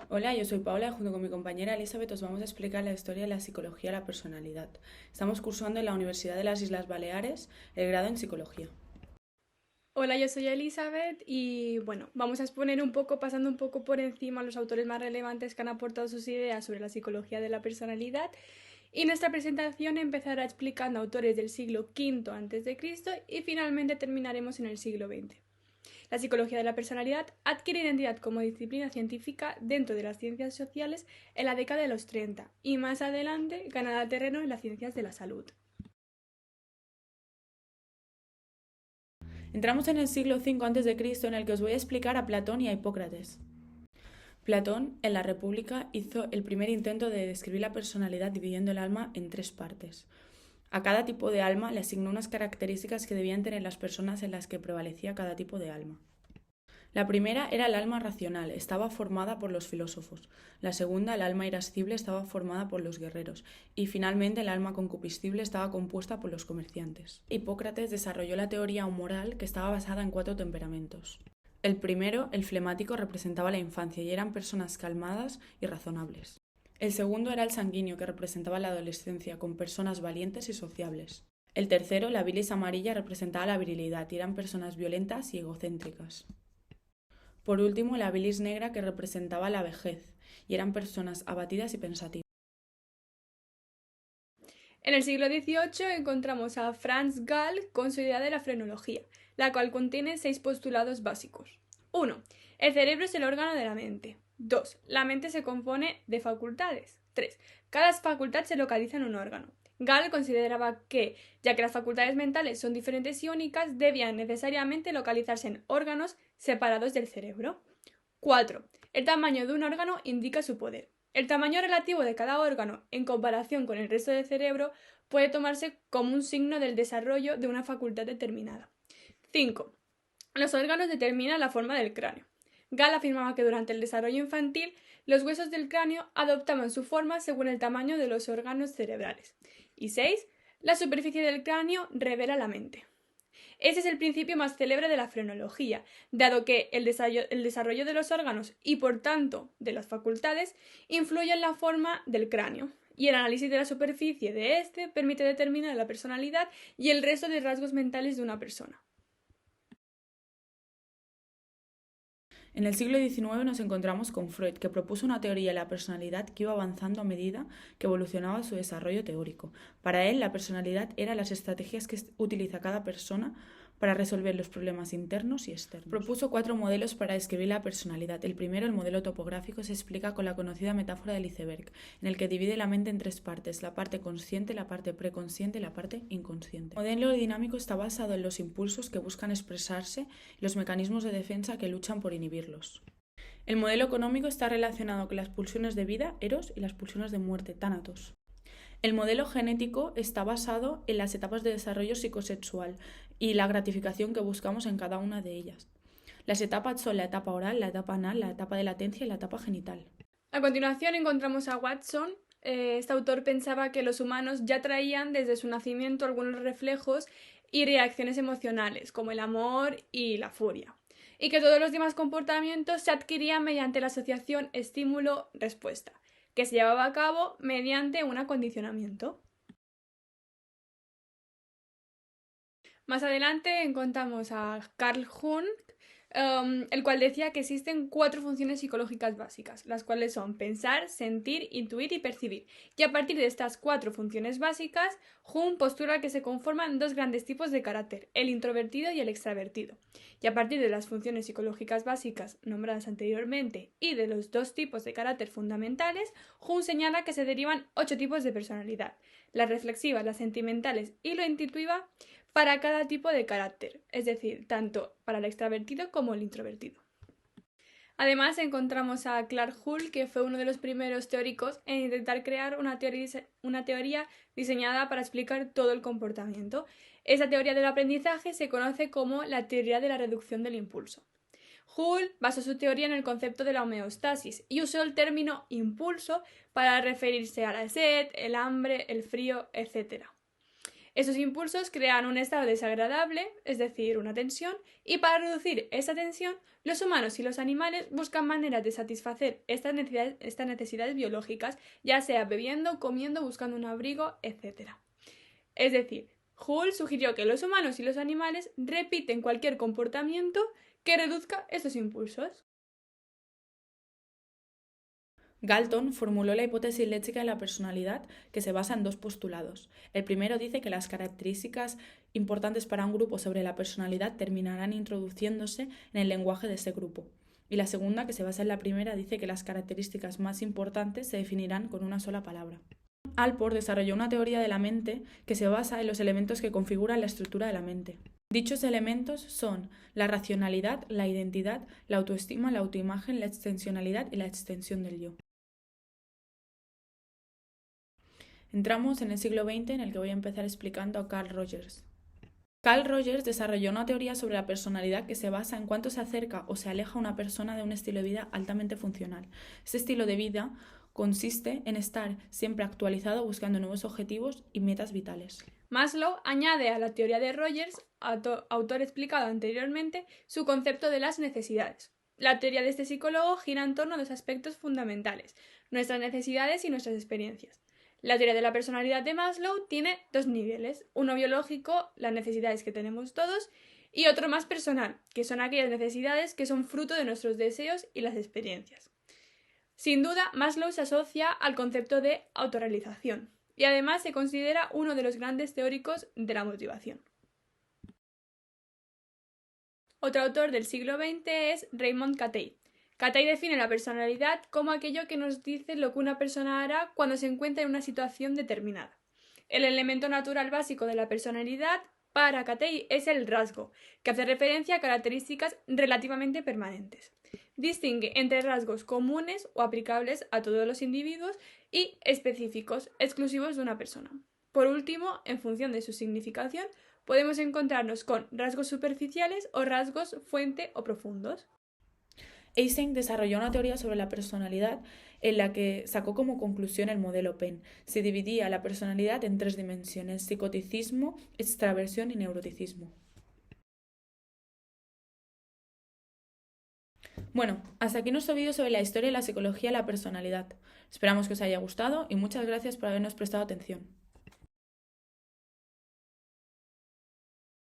Hola, yo soy Paula y junto con mi compañera Elizabeth os vamos a explicar la historia de la psicología de la personalidad. Estamos cursando en la Universidad de las Islas Baleares el grado en psicología. Hola, yo soy Elizabeth y bueno, vamos a exponer un poco, pasando un poco por encima los autores más relevantes que han aportado sus ideas sobre la psicología de la personalidad y nuestra presentación empezará explicando autores del siglo V a.C. y finalmente terminaremos en el siglo XX. La psicología de la personalidad adquiere identidad como disciplina científica dentro de las ciencias sociales en la década de los 30 y más adelante ganará terreno en las ciencias de la salud. Entramos en el siglo V a.C. en el que os voy a explicar a Platón y a Hipócrates. Platón, en la República, hizo el primer intento de describir la personalidad dividiendo el alma en tres partes. A cada tipo de alma le asignó unas características que debían tener las personas en las que prevalecía cada tipo de alma. La primera era el alma racional, estaba formada por los filósofos. La segunda, el alma irascible, estaba formada por los guerreros. Y finalmente, el alma concupiscible estaba compuesta por los comerciantes. Hipócrates desarrolló la teoría humoral que estaba basada en cuatro temperamentos. El primero, el flemático, representaba la infancia y eran personas calmadas y razonables. El segundo era el sanguíneo, que representaba la adolescencia, con personas valientes y sociables. El tercero, la bilis amarilla, representaba la virilidad y eran personas violentas y egocéntricas. Por último, la bilis negra que representaba la vejez, y eran personas abatidas y pensativas. En el siglo XVIII encontramos a Franz Gall con su idea de la frenología, la cual contiene 6 postulados básicos. 1. El cerebro es el órgano de la mente. 2. La mente se compone de facultades. 3. Cada facultad se localiza en un órgano. Gall consideraba que, ya que las facultades mentales son diferentes y únicas, debían necesariamente localizarse en órganos separados del cerebro. 4. El tamaño de un órgano indica su poder. El tamaño relativo de cada órgano en comparación con el resto del cerebro puede tomarse como un signo del desarrollo de una facultad determinada. 5. Los órganos determinan la forma del cráneo. Gall afirmaba que durante el desarrollo infantil los huesos del cráneo adoptaban su forma según el tamaño de los órganos cerebrales. Y 6. La superficie del cráneo revela la mente. Ese es el principio más célebre de la frenología, dado que el desarrollo de los órganos y por tanto de las facultades influye en la forma del cráneo, y el análisis de la superficie de este permite determinar la personalidad y el resto de rasgos mentales de una persona. En el siglo XIX nos encontramos con Freud, que propuso una teoría de la personalidad que iba avanzando a medida que evolucionaba su desarrollo teórico. Para él, la personalidad eran las estrategias que utiliza cada persona para resolver los problemas internos y externos. Propuso cuatro modelos para describir la personalidad. El primero, el modelo topográfico, se explica con la conocida metáfora del iceberg, en el que divide la mente en tres partes: la parte consciente, la parte preconsciente y la parte inconsciente. El modelo dinámico está basado en los impulsos que buscan expresarse y los mecanismos de defensa que luchan por inhibirlos. El modelo económico está relacionado con las pulsiones de vida, eros, y las pulsiones de muerte, tánatos. El modelo genético está basado en las etapas de desarrollo psicosexual y la gratificación que buscamos en cada una de ellas. Las etapas son la etapa oral, la etapa anal, la etapa de latencia y la etapa genital. A continuación encontramos a Watson. Este autor pensaba que los humanos ya traían desde su nacimiento algunos reflejos y reacciones emocionales, como el amor y la furia, y que todos los demás comportamientos se adquirían mediante la asociación estímulo-respuesta, que se llevaba a cabo mediante un acondicionamiento. Más adelante encontramos a Carl Jung, el cual decía que existen 4 funciones psicológicas básicas, las cuales son pensar, sentir, intuir y percibir. Y a partir de estas 4 funciones básicas, Jung postula que se conforman 2 grandes tipos de carácter, el introvertido y el extravertido. Y a partir de las funciones psicológicas básicas nombradas anteriormente y de los 2 tipos de carácter fundamentales, Jung señala que se derivan 8 tipos de personalidad: las reflexivas, las sentimentales y la intuitiva, para cada tipo de carácter, es decir, tanto para el extravertido como el introvertido. Además, encontramos a Clark Hull, que fue uno de los primeros teóricos en intentar crear una teoría diseñada para explicar todo el comportamiento. Esa teoría del aprendizaje se conoce como la teoría de la reducción del impulso. Hull basó su teoría en el concepto de la homeostasis y usó el término impulso para referirse a la sed, el hambre, el frío, etc. Esos impulsos crean un estado desagradable, es decir, una tensión, y para reducir esa tensión, los humanos y los animales buscan maneras de satisfacer estas necesidades biológicas, ya sea bebiendo, comiendo, buscando un abrigo, etc. Es decir, Hull sugirió que los humanos y los animales repiten cualquier comportamiento que reduzca estos impulsos. Galton formuló la hipótesis léxica de la personalidad, que se basa en dos postulados. El primero dice que las características importantes para un grupo sobre la personalidad terminarán introduciéndose en el lenguaje de ese grupo. Y la segunda, que se basa en la primera, dice que las características más importantes se definirán con una sola palabra. Alport desarrolló una teoría de la mente que se basa en los elementos que configuran la estructura de la mente. Dichos elementos son la racionalidad, la identidad, la autoestima, la autoimagen, la extensionalidad y la extensión del yo. Entramos en el siglo XX, en el que voy a empezar explicando a Carl Rogers. Carl Rogers desarrolló una teoría sobre la personalidad que se basa en cuánto se acerca o se aleja una persona de un estilo de vida altamente funcional. Este estilo de vida consiste en estar siempre actualizado buscando nuevos objetivos y metas vitales. Maslow añade a la teoría de Rogers, autor explicado anteriormente, su concepto de las necesidades. La teoría de este psicólogo gira en torno a dos aspectos fundamentales: nuestras necesidades y nuestras experiencias. La teoría de la personalidad de Maslow tiene dos niveles: uno biológico, las necesidades que tenemos todos, y otro más personal, que son aquellas necesidades que son fruto de nuestros deseos y las experiencias. Sin duda, Maslow se asocia al concepto de autorrealización y además se considera uno de los grandes teóricos de la motivación. Otro autor del siglo XX es Raymond Cattell. Cattell define la personalidad como aquello que nos dice lo que una persona hará cuando se encuentra en una situación determinada. El elemento natural básico de la personalidad para Cattell es el rasgo, que hace referencia a características relativamente permanentes. Distingue entre rasgos comunes o aplicables a todos los individuos y específicos, exclusivos de una persona. Por último, en función de su significación, podemos encontrarnos con rasgos superficiales o rasgos fuente o profundos. Eysenck desarrolló una teoría sobre la personalidad en la que sacó como conclusión el modelo Penn. Se dividía la personalidad en tres dimensiones: psicoticismo, extraversión y neuroticismo. Bueno, hasta aquí nuestro vídeo sobre la historia y la psicología de la personalidad. Esperamos que os haya gustado y muchas gracias por habernos prestado atención.